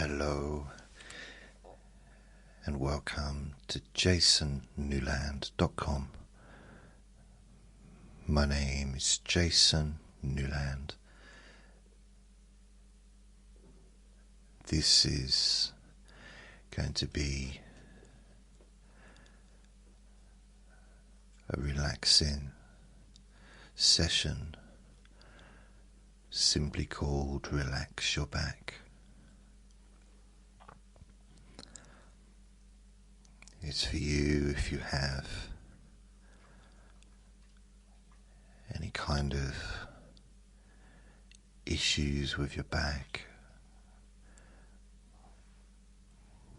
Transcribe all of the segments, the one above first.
Hello and welcome to jasonnewland.com. My name is Jason Newland. This is going to be a relaxing session simply called Relax Your Back. It's for you if you have any kind of issues with your back,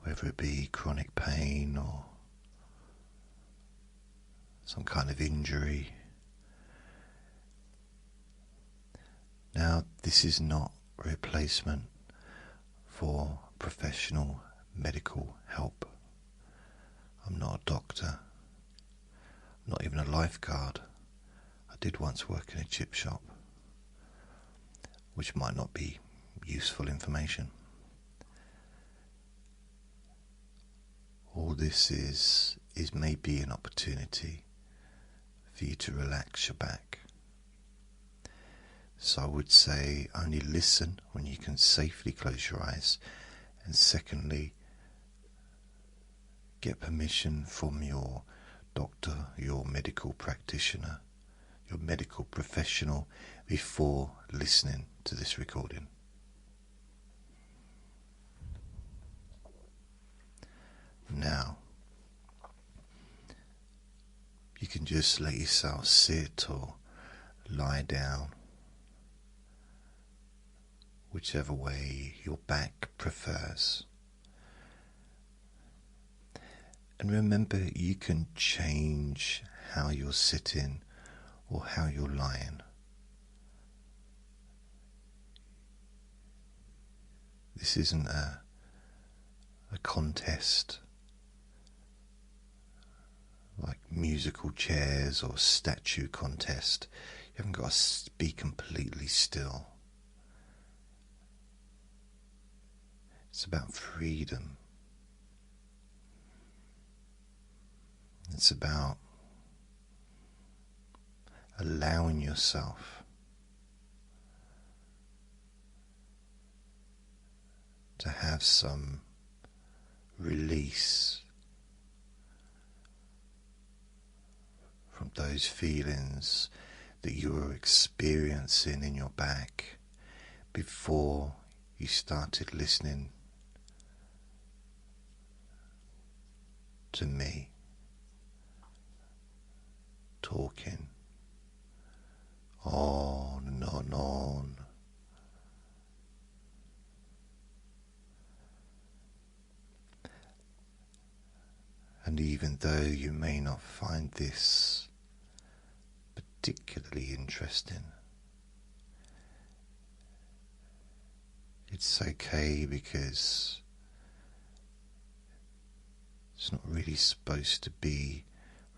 whether it be chronic pain or some kind of injury. Now, this is not a replacement for professional medical help. I'm not a doctor, I'm not even a lifeguard. I did once work in a chip shop, which might not be useful information. All this is maybe an opportunity for you to relax your back. So I would say only listen when you can safely close your eyes, and secondly, get permission from your doctor, your medical practitioner, your medical professional before listening to this recording. Now, you can just let yourself sit or lie down, whichever way your back prefers. And remember, you can change how you're sitting or how you're lying. This isn't a contest like musical chairs or statue contest. You haven't got to be completely still. It's about freedom. It's about allowing yourself to have some release from those feelings that you were experiencing in your back before you started listening to me talking on and on and on. And even though you may not find this particularly interesting, it's okay, because it's not really supposed to be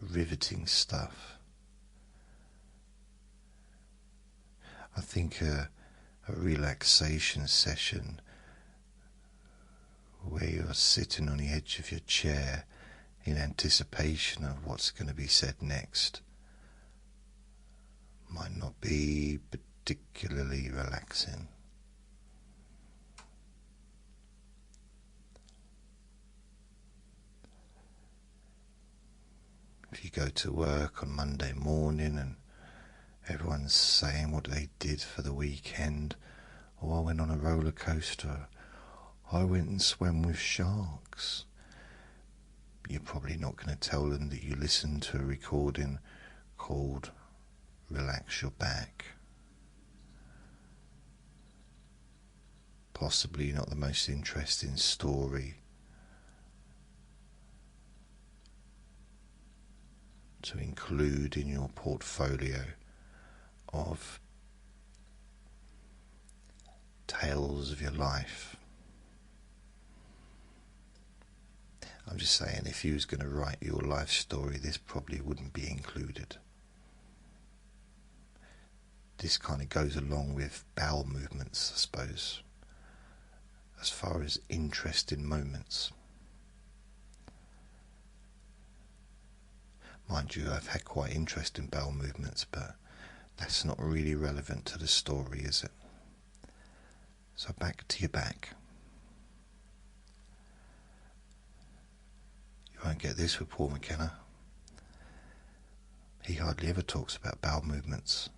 riveting stuff. I think a relaxation session where you're sitting on the edge of your chair in anticipation of what's going to be said next might not be particularly relaxing. If you go to work on Monday morning and everyone's saying what they did for the weekend, or I went on a roller coaster, I went and swam with sharks, you're probably not going to tell them that you listened to a recording called Relax Your Back. Possibly not the most interesting story to include in your portfolio of tales of your life. I'm just saying, if you was going to write your life story, this probably wouldn't be included. This kind of goes along with bowel movements, I suppose. as far as interesting moments. Mind you, I've had quite interesting bowel movements, but that's not really relevant to the story, is it? So back to your back. You won't get this with Paul McKenna. He hardly ever talks about bowel movements.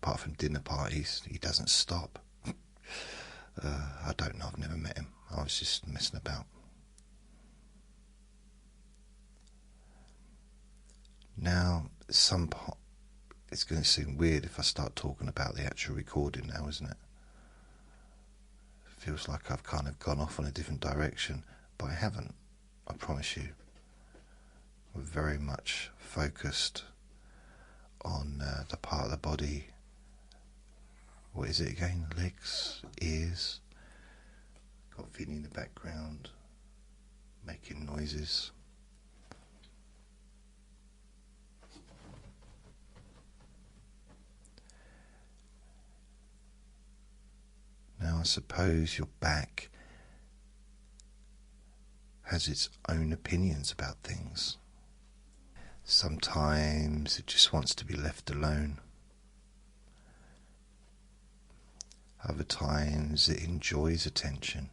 Apart from dinner parties, he doesn't stop. I don't know, I've never met him. I was just messing about. Now, it's going to seem weird if I start talking about the actual recording now, isn't it? It feels like I've kind of gone off on a different direction, but I haven't, I promise you. We're very much focused on the part of the body. What is it again? Legs, ears. Got Vinny in the background making noises. Now I suppose your back has its own opinions about things. Sometimes it just wants to be left alone. Other times it enjoys attention.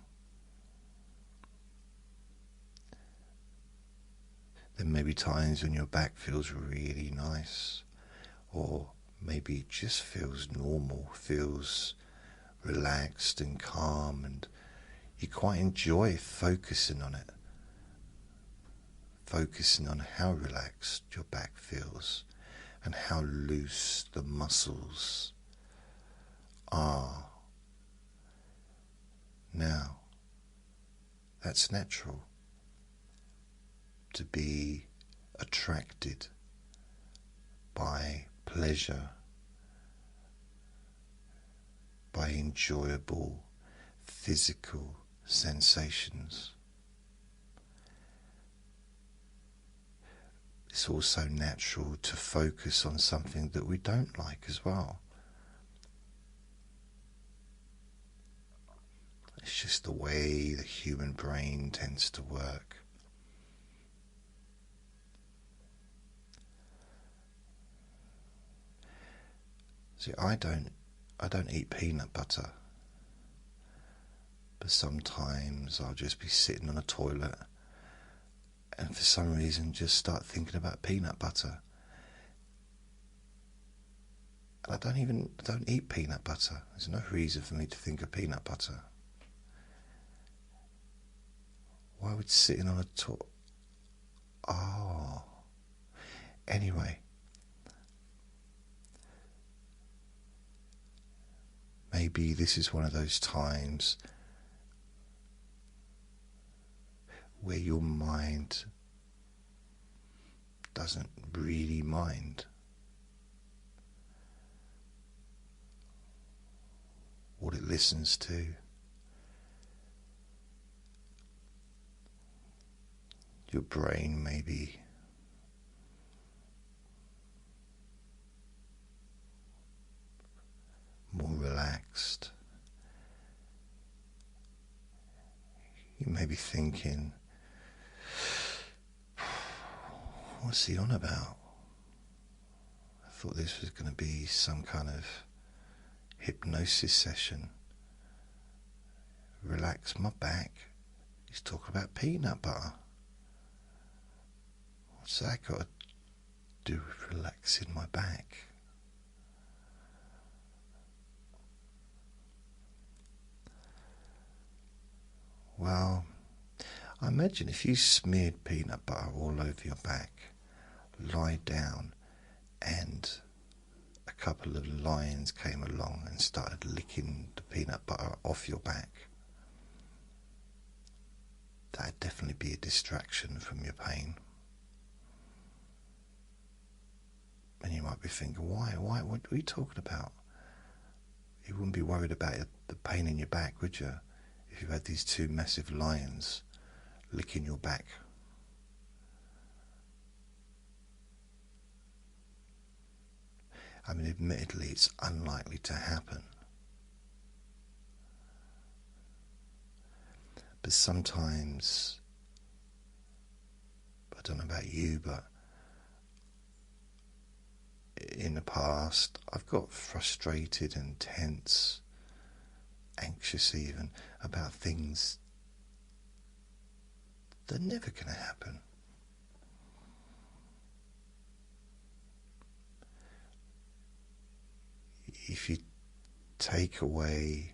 There may be times when your back feels really nice, or maybe it just feels normal, feels relaxed and calm, and you quite enjoy focusing on it. Focusing on how relaxed your back feels and how loose the muscles are. Now, that's natural, to be attracted by pleasure, by enjoyable physical sensations. It's also natural to focus on something that we don't like as well. It's just the way the human brain tends to work. See, I don't eat peanut butter, but sometimes I'll just be sitting on a toilet and for some reason just start thinking about peanut butter. And I don't eat peanut butter. There's no reason for me to think of peanut butter. Why would sitting on a toilet? Oh. Anyway. Maybe this is one of those times where your mind doesn't really mind what it listens to. Your brain may be more relaxed. You may be thinking, what's he on about? I thought this was going to be some kind of hypnosis session. Relax my back. He's talking about peanut butter. What's that got to do with relaxing my back? Well, I imagine if you smeared peanut butter all over your back, lie down, and a couple of lions came along and started licking the peanut butter off your back, that'd definitely be a distraction from your pain. And you might be thinking, why, what are you talking about? You wouldn't be worried about the pain in your back, would you? If you had these two massive lions licking your back. I mean, admittedly, it's unlikely to happen. But sometimes, I don't know about you, but in the past I've got frustrated and tense, anxious even, about things that are never going to happen. If you take away,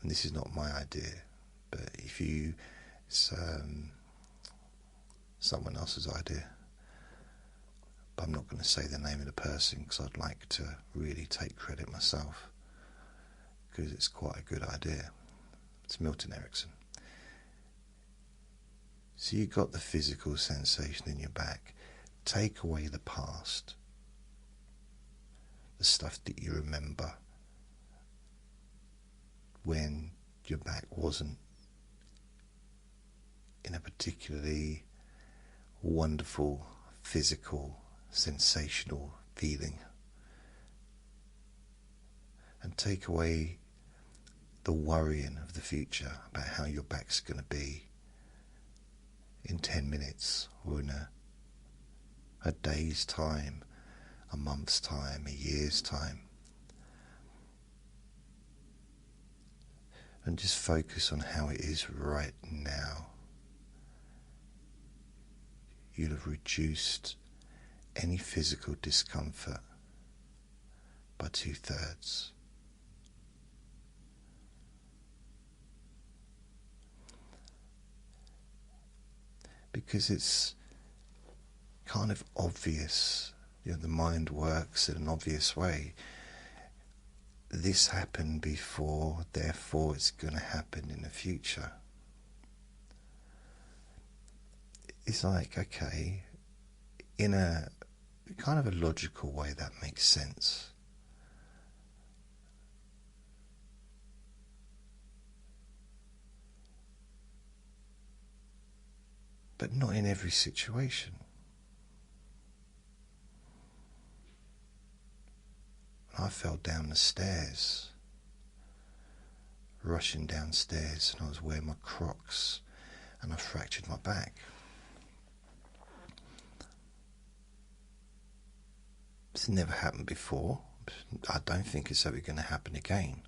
and this is not my idea, but if you, it's someone else's idea, but I'm not going to say the name of the person because I'd like to really take credit myself, because it's quite a good idea. It's Milton Erickson. So you got the physical sensation in your back. Take away the past, the stuff that you remember when your back wasn't in a particularly wonderful, physical, sensational feeling, and take away the worrying of the future about how your back's going to be in 10 minutes or in a day's time, a month's time, a year's time. And just focus on how it is right now. You'll have reduced any physical discomfort by 2/3. Because it's kind of obvious, the mind works in an obvious way. This happened before, therefore it's going to happen in the future. It's like, okay, in a kind of a logical way that makes sense. But not in every situation. I fell down the stairs, rushing downstairs, and I was wearing my Crocs, and I fractured my back. It's never happened before. I don't think it's ever going to happen again.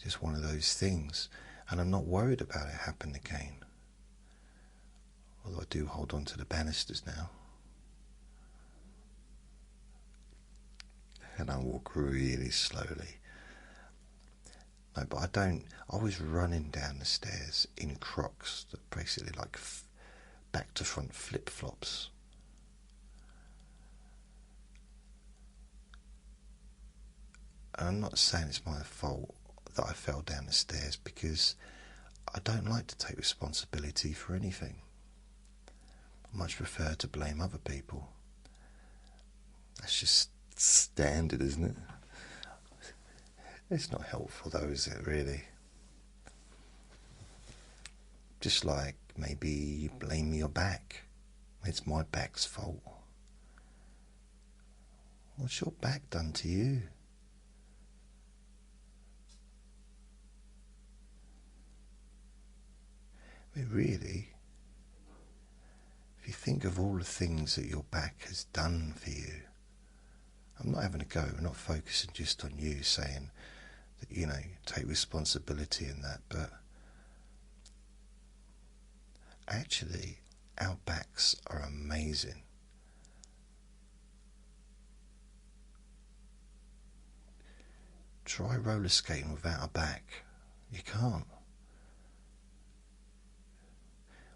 Just one of those things, and I'm not worried about it happening again. Although I do hold on to the banisters now. And I walk really slowly. No, but I was running down the stairs in Crocs that basically like back to front flip-flops. And I'm not saying it's my fault that I fell down the stairs, because I don't like to take responsibility for anything. I much prefer to blame other people. That's just standard, isn't it? It's not helpful though, is it, really? Just like maybe you blame your back. It's my back's fault. What's your back done to you? I mean, really, if you think of all the things that your back has done for you, I'm not having a go, I'm not focusing just on you, saying that, take responsibility in that, but actually, our backs are amazing. Try roller skating without a back. You can't.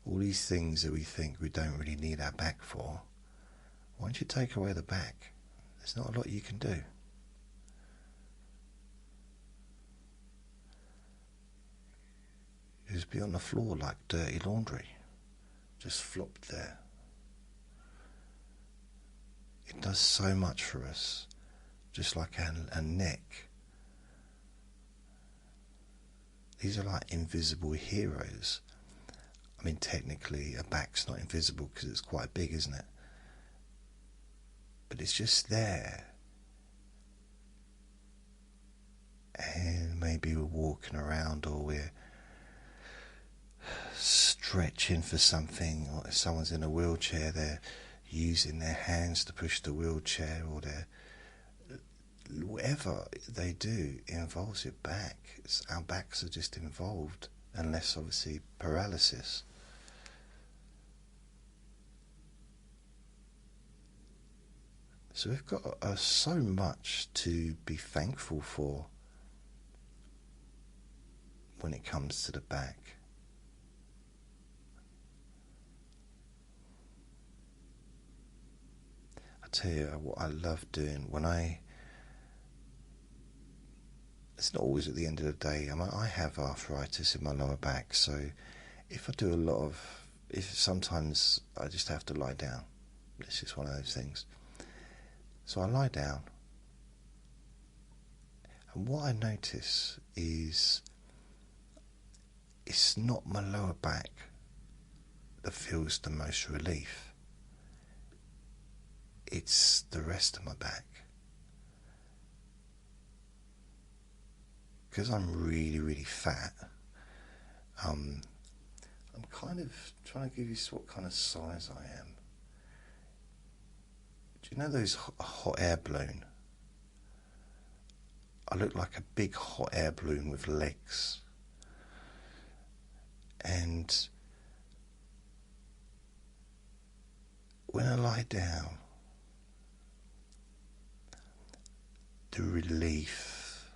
All these things that we think we don't really need our back for, once you take away the back, there's not a lot you can do. You just be on the floor like dirty laundry, just flopped there. It does so much for us, just like a neck. These are like invisible heroes. I mean, technically a back's not invisible because it's quite big, isn't it? But it's just there. And maybe we're walking around, or we're stretching for something, or if someone's in a wheelchair, they're using their hands to push the wheelchair, or they're whatever they do involves your back. Our backs are just involved, unless obviously paralysis. So we've got so much to be thankful for when it comes to the back. I tell you what I love doing it's not always at the end of the day. I have arthritis in my lower back, so if I do if sometimes I just have to lie down. It's just one of those things. So I lie down, and what I notice is it's not my lower back that feels the most relief. It's the rest of my back. Because I'm really, really fat, I'm kind of trying to give you what kind of size I am. Do you know those hot air balloon? I look like a big hot air balloon with legs. And when I lie down, the relief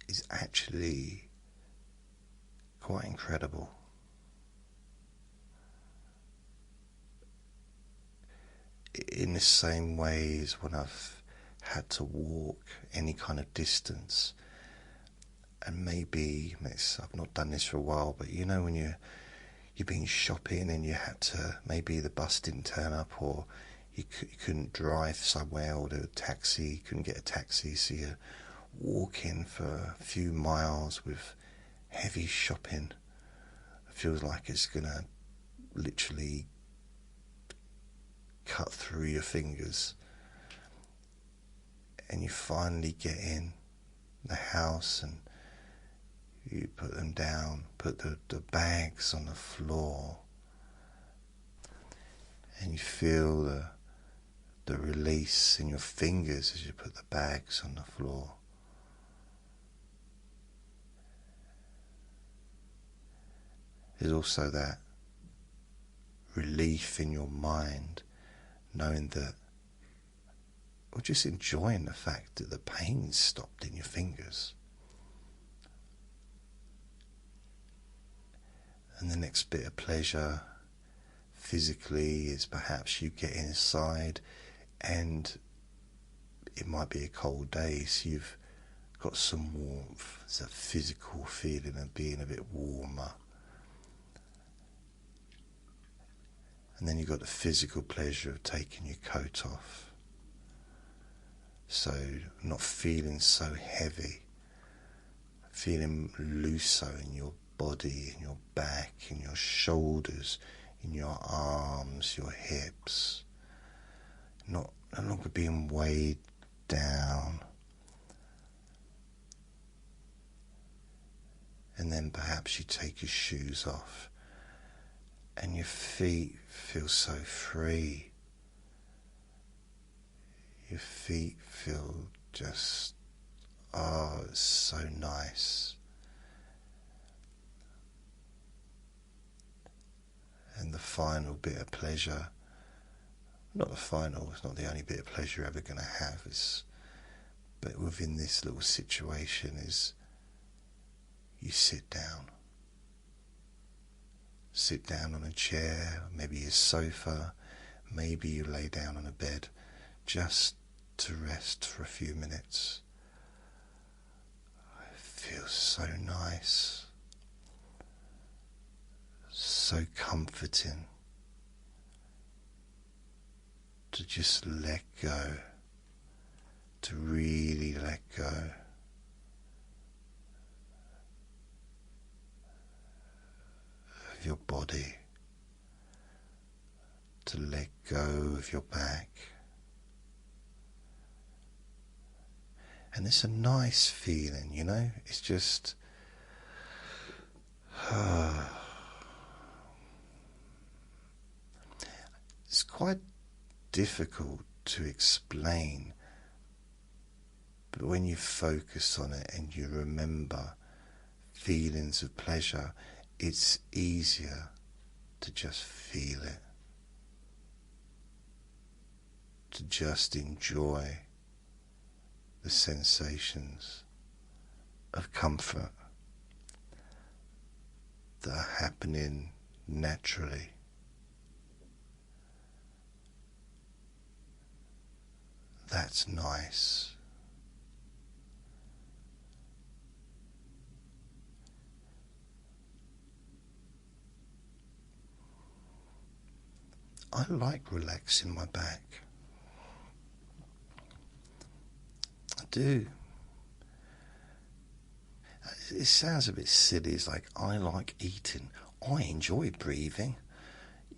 is actually quite incredible. In the same way as when I've had to walk any kind of distance, and maybe I've not done this for a while, but you know when you've been shopping and you had to, maybe the bus didn't turn up, or you couldn't drive somewhere, or the taxi, you couldn't get a taxi, so you're walking for a few miles with heavy shopping. It feels like it's gonna literally cut through your fingers, and you finally get in the house and you put them down, put the bags on the floor, and you feel the release in your fingers as you put the bags on the floor. There's also that relief in your mind, knowing that, or just enjoying the fact that the pain stopped in your fingers. And the next bit of pleasure physically is perhaps you get inside, and it might be a cold day, so you've got some warmth. It's a physical feeling of being a bit warmer. And then you've got the physical pleasure of taking your coat off. So not feeling so heavy, feeling looser in your body, in your back, in your shoulders, in your arms, your hips. No longer being weighed down. And then perhaps you take your shoes off, and your feet feel so free. Your feet feel just, it's so nice. And the final bit of pleasure, it's not the only bit of pleasure you're ever going to have, but within this little situation is you sit down. Sit down on a chair, maybe a sofa, maybe you lay down on a bed, just to rest for a few minutes. It feels so nice, so comforting to just let go, to really let go. Your body, to let go of your back, And it's a nice feeling, you know. It's just it's quite difficult to explain, but when you focus on it and you remember feelings of pleasure, it's easier to just feel it, to just enjoy the sensations of comfort that are happening naturally. That's nice. I like relaxing my back. I do. It sounds a bit silly. It's like, I like eating. I enjoy breathing.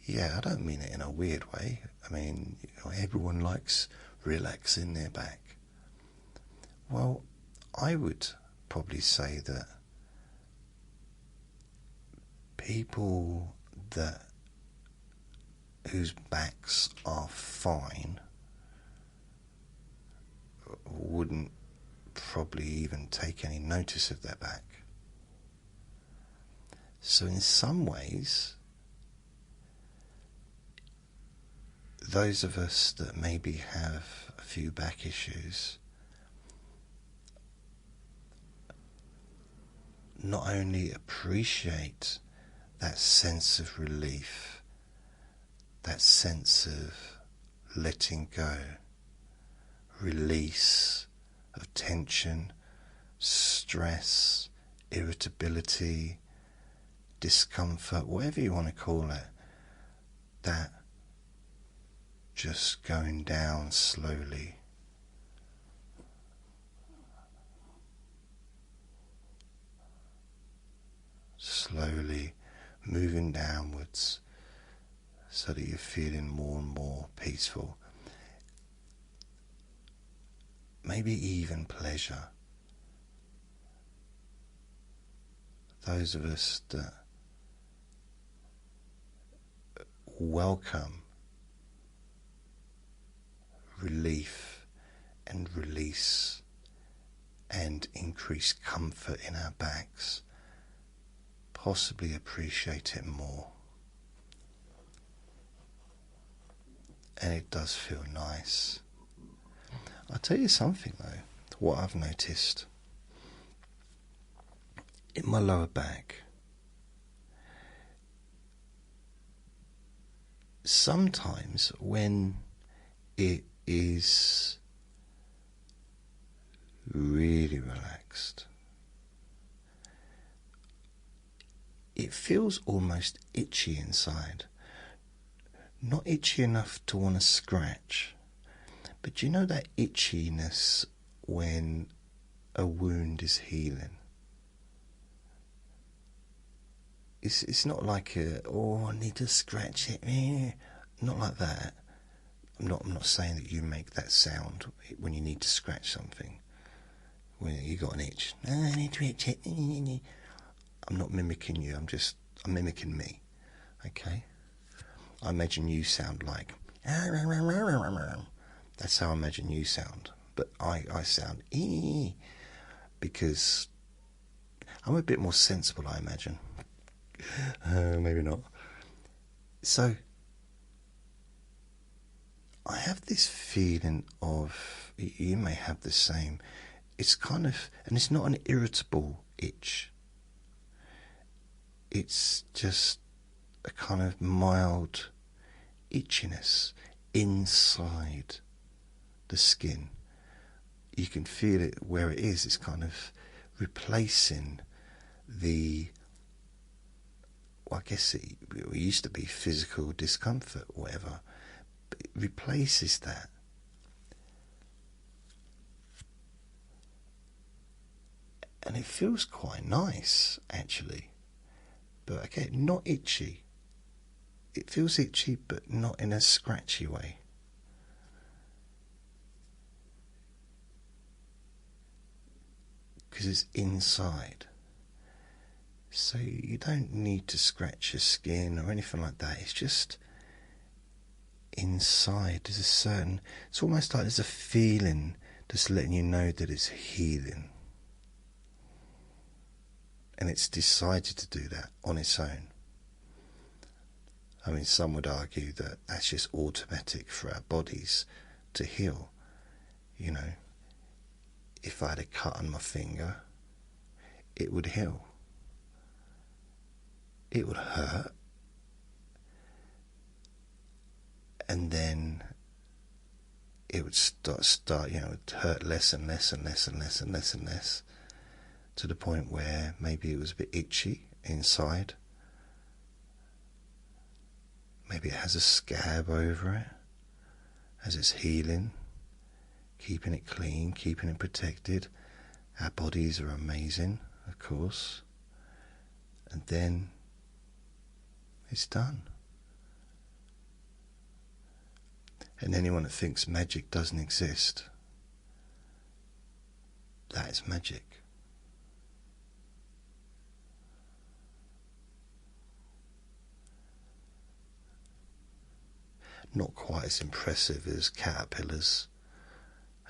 Yeah, I don't mean it in a weird way. I mean, everyone likes relaxing their back. Well, I would probably say that people whose backs are fine wouldn't probably even take any notice of their back. So in some ways, those of us that maybe have a few back issues not only appreciate that sense of relief, that sense of letting go, release of tension, stress, irritability, discomfort, whatever you want to call it, that just going down slowly. Slowly moving downwards so that you're feeling more and more peaceful. Maybe even pleasure. Those of us that welcome relief and release and increased comfort in our backs possibly appreciate it more. And it does feel nice. I'll tell you something though, what I've noticed. In my lower back, sometimes when it is really relaxed, it feels almost itchy inside. Not itchy enough to want to scratch, but you know that itchiness when a wound is healing? It's not like I need to scratch it. Not like that. I'm not saying that you make that sound when you need to scratch something. When you got an itch. I need to itch it. I'm not mimicking you. I'm mimicking me. Okay? I imagine you sound like. That's how I imagine you sound. But I sound because I'm a bit more sensible, I imagine. Maybe not. So I have this feeling of, you may have the same, it's kind of, and it's not an irritable itch, it's just a kind of mild itchiness inside the skin. You can feel it where it is. It's kind of replacing the, well, I guess it used to be physical discomfort or whatever, but it replaces that. And it feels quite nice, actually. But again, not itchy. It feels itchy, but not in a scratchy way. because it's inside. So you don't need to scratch your skin or anything like that. It's just inside. There's a certain, it's almost like there's a feeling just letting you know that it's healing. And it's decided to do that on its own. I mean, some would argue that that's just automatic for our bodies to heal. You know, if I had a cut on my finger, it would heal. It would hurt, and then it would start, it would hurt less and less and less and less and less and less, to the point where maybe it was a bit itchy inside. Maybe it has a scab over it as it's healing, keeping it clean, keeping it protected. Our bodies are amazing, of course. And then it's done. And anyone that thinks magic doesn't exist, that is magic. Not quite as impressive as caterpillars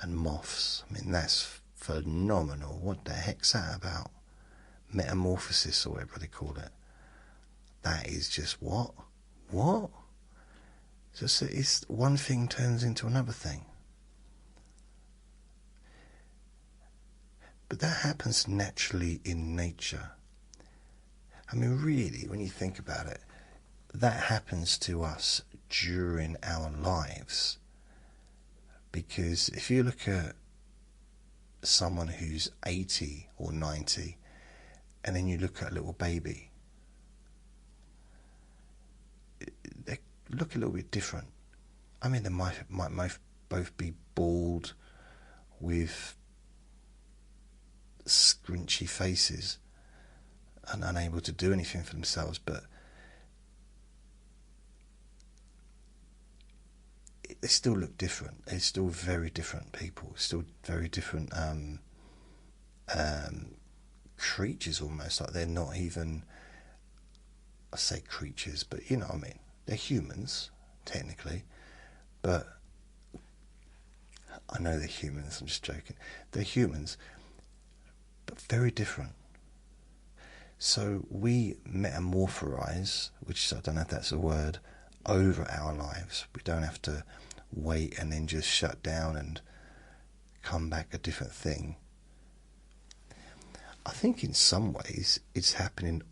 and moths. I mean, that's phenomenal. What the heck's that about? Metamorphosis, or whatever they call it. That is just what? What? It's one thing turns into another thing. But that happens naturally in nature. I mean, really, when you think about it, that happens to us during our lives. Because if you look at someone who's 80 or 90, and then you look at a little baby, they look a little bit different. I mean, they might both be bald with squinchy faces and unable to do anything for themselves, but they still look different. They're still very different people, still very different creatures, almost like they're not even, I say creatures, but you know what I mean. They're humans, technically, but I know they're humans, I'm just joking. They're humans, but very different. So we metamorphorize, which I don't know if that's a word, over our lives. We don't have to wait and then just shut down and come back a different thing. I think in some ways it's happening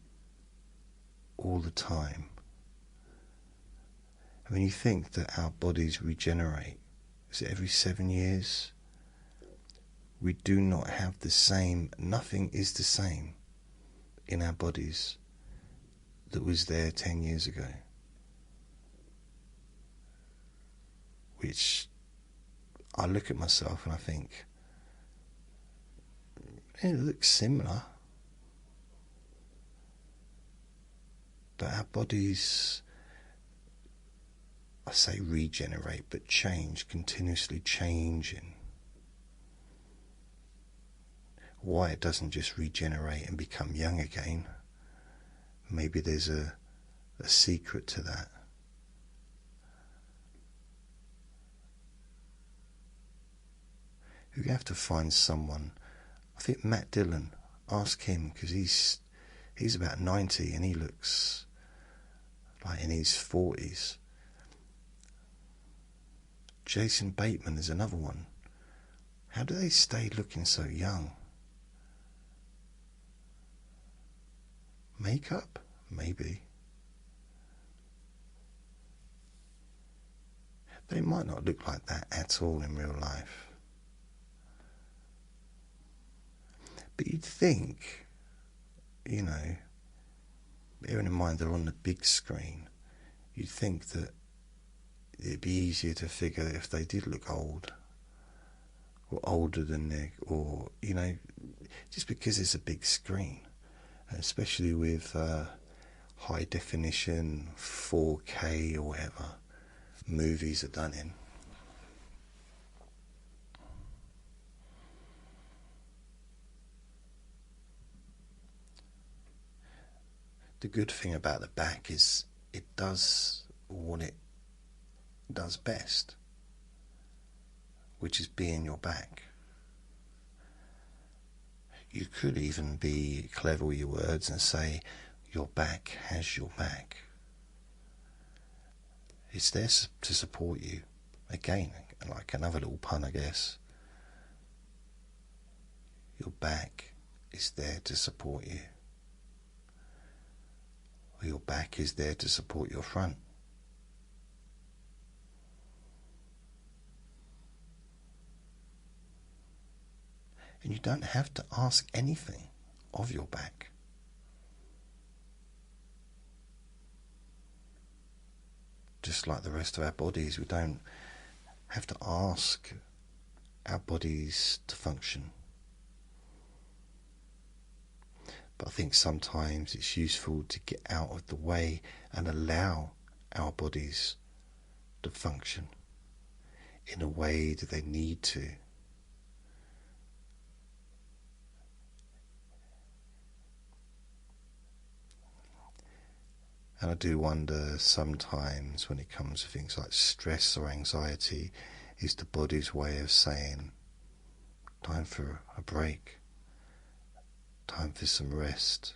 all the time. I mean, you think that our bodies regenerate, is it every 7 years? We do not have the same, nothing is the same in our bodies that was there 10 years ago. Which I look at myself and I think, it looks similar. But our bodies, I say regenerate, but change, continuously changing. Why it doesn't just regenerate and become young again, maybe there's a secret to that. You have to find someone. I think Matt Dillon, ask him, because he's about 90 and he looks like in his 40s. Jason Bateman is another one. How do they stay looking so young? Makeup? Maybe. They might not look like that at all in real life. But you'd think, you know, bearing in mind they're on the big screen, you'd think that it'd be easier to figure if they did look old, or older than they, or, you know, just because it's a big screen, especially with high definition 4K or whatever movies are done in. The good thing about the back is it does what it does best, which is be in your back. You could even be clever with your words and say, your back has your back. It's there to support you. Again, like another little pun, I guess. Your back is there to support you. Or your back is there to support your front. And you don't have to ask anything of your back. Just like the rest of our bodies, we don't have to ask our bodies to function. But I think sometimes it's useful to get out of the way and allow our bodies to function in a way that they need to. And I do wonder sometimes when it comes to things like stress or anxiety, is the body's way of saying, time for a break, time for some rest.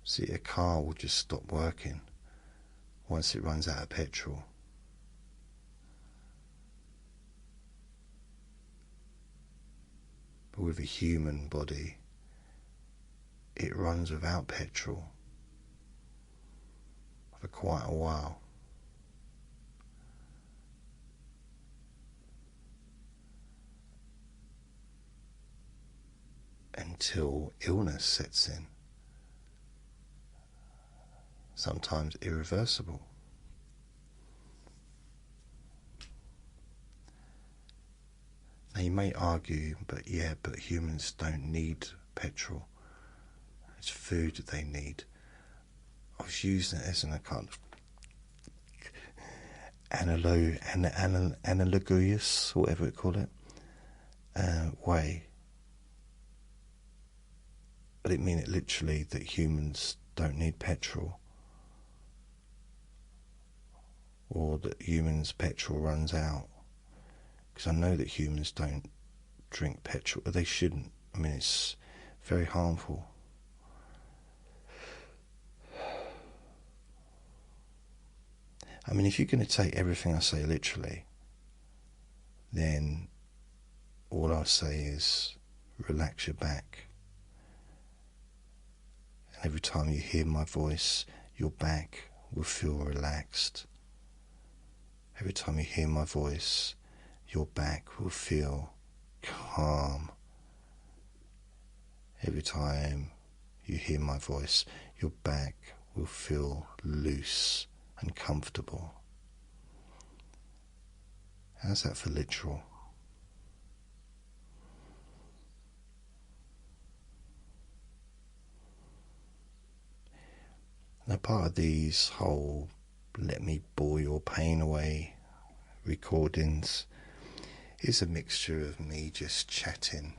See, a car will just stop working once it runs out of petrol. But with a human body, it runs without petrol for quite a while. Until illness sets in, sometimes irreversible. Now you may argue, but humans don't need petrol. It's food that they need. I was using it as an kind of analogous, whatever you call it, way. I didn't mean it literally that humans don't need petrol, or that humans' petrol runs out. Because I know that humans don't drink petrol, but they shouldn't. I mean, it's very harmful. I mean, if you're going to take everything I say literally, then all I'll say is relax your back. And every time you hear my voice, your back will feel relaxed. Every time you hear my voice, your back will feel calm. Every time you hear my voice, your back will feel loose and comfortable. How's that for literal? Now, part of these whole let me bore your pain away recordings is a mixture of me just chatting,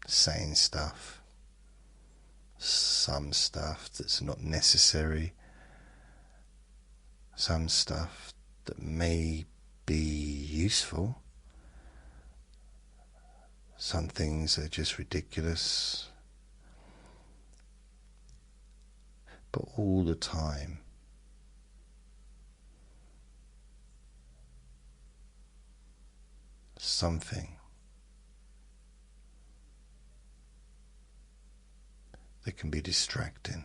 saying stuff, some stuff that's not necessary, some stuff that may be useful, some things are just ridiculous, but all the time something that can be distracting.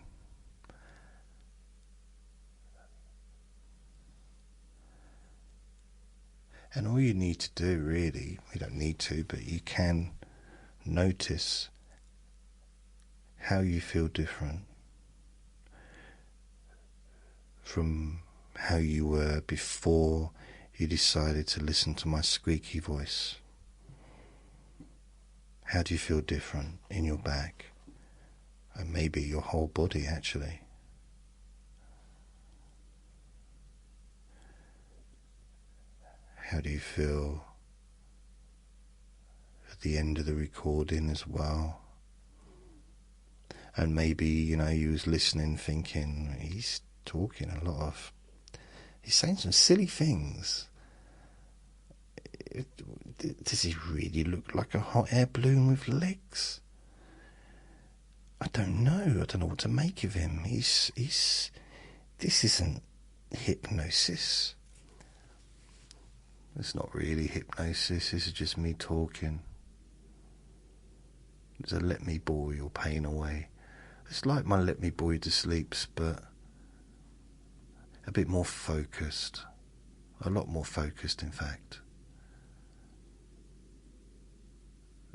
And all you need to do, really, you don't need to, but you can notice how you feel different from how you were before you decided to listen to my squeaky voice. How do you feel different in your back? And maybe your whole body, actually. How do you feel the end of the recording as well. And maybe, you was listening thinking, he's talking a lot of, he's saying some silly things. Does he really look like a hot air balloon with legs? I don't know. I don't know what to make of him. This isn't hypnosis. It's not really hypnosis. This is just me talking. It's a let me bore your pain away. It's like my let me bore you to sleeps, but a bit more focused. A lot more focused, in fact.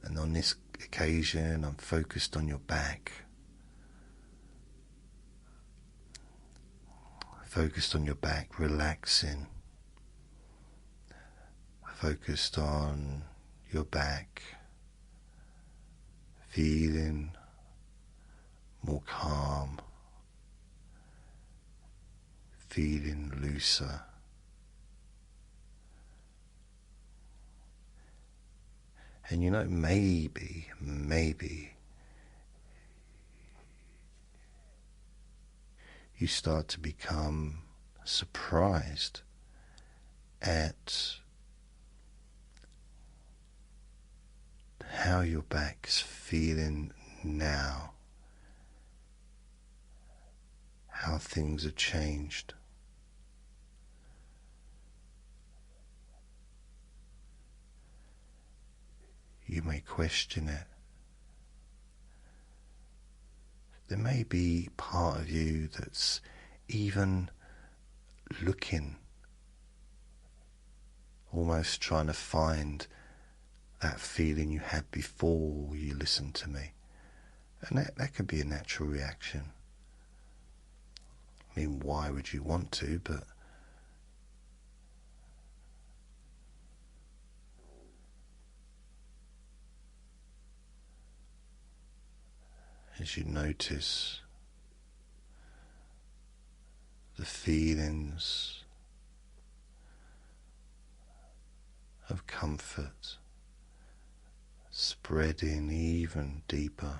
And on this occasion, I'm focused on your back. Focused on your back, relaxing. Focused on your back, feeling more calm, feeling looser. And maybe you start to become surprised at how your back's feeling now, how things have changed. You may question it. There may be part of you that's even looking, almost trying to find that feeling you had before you listened to me. And that could be a natural reaction. I mean, why would you want to? But as you notice the feelings of comfort spreading even deeper,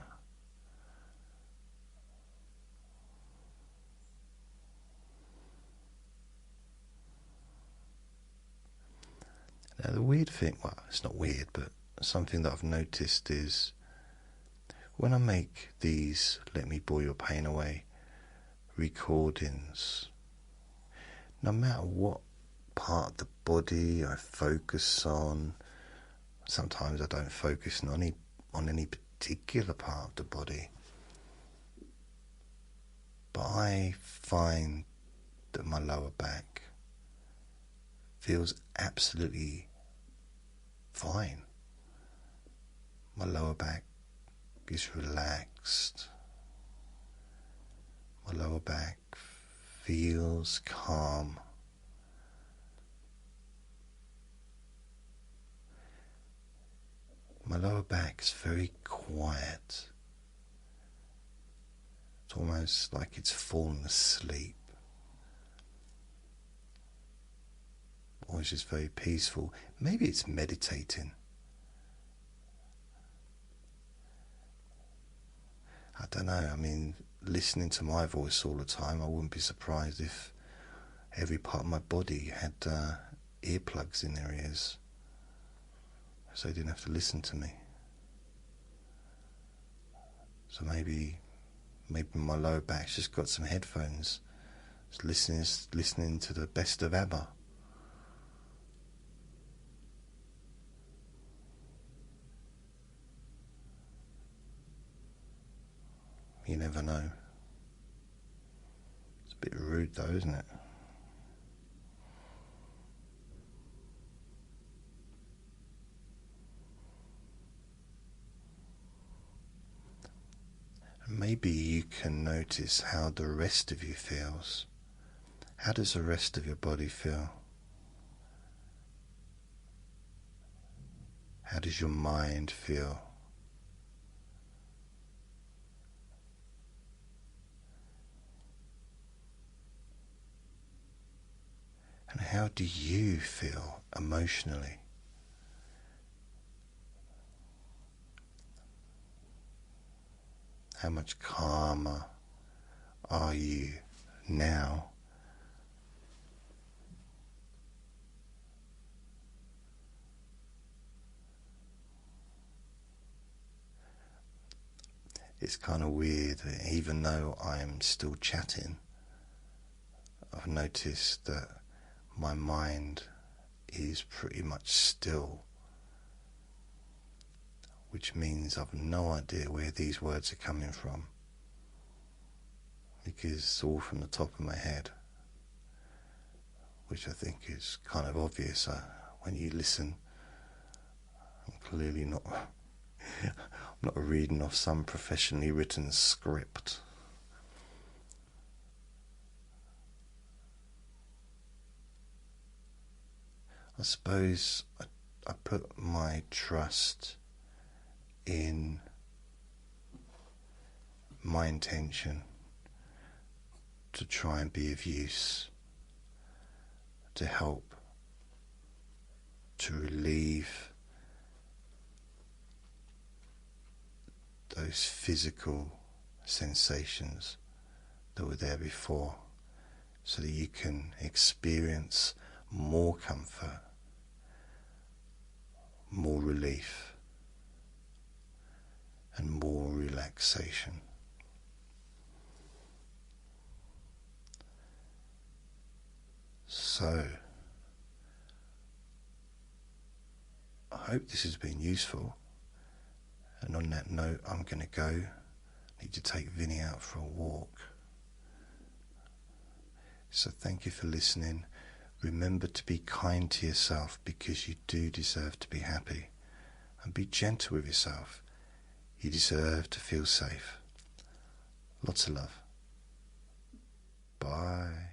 now the weird thing, well, it's not weird, but something that I've noticed is when I make these Let Me Bore Your Pain Away recordings, no matter what part of the body I focus on, sometimes I don't focus on any particular part of the body, but I find that my lower back feels absolutely fine. My lower back is relaxed. My lower back feels calm. My lower back is very quiet. It's almost like it's fallen asleep. Or it's just very peaceful. Maybe it's meditating. I don't know. I mean, listening to my voice all the time, I wouldn't be surprised if every part of my body had earplugs in their ears, so they didn't have to listen to me. So maybe my lower back's just got some headphones, just listening to the best of ABBA. You never know. It's a bit rude though, isn't it? Maybe you can notice how the rest of you feels. How does the rest of your body feel? How does your mind feel? And how do you feel emotionally? how much calmer are you now? It's kind of weird, even though I'm still chatting, I've noticed that my mind is pretty much still, which means I've no idea where these words are coming from, because it's all from the top of my head, which I think is kind of obvious. When you listen, I'm clearly not I'm not reading off some professionally written script. I suppose I put my trust in my intention to try and be of use, to help, to relieve those physical sensations that were there before, so that you can experience more comfort, more relief, and more relaxation. So, I hope this has been useful. And on that note, I'm going to go. I need to take Vinny out for a walk. So thank you for listening. Remember to be kind to yourself, because you do deserve to be happy. And be gentle with yourself. You deserve to feel safe. Lots of love. Bye.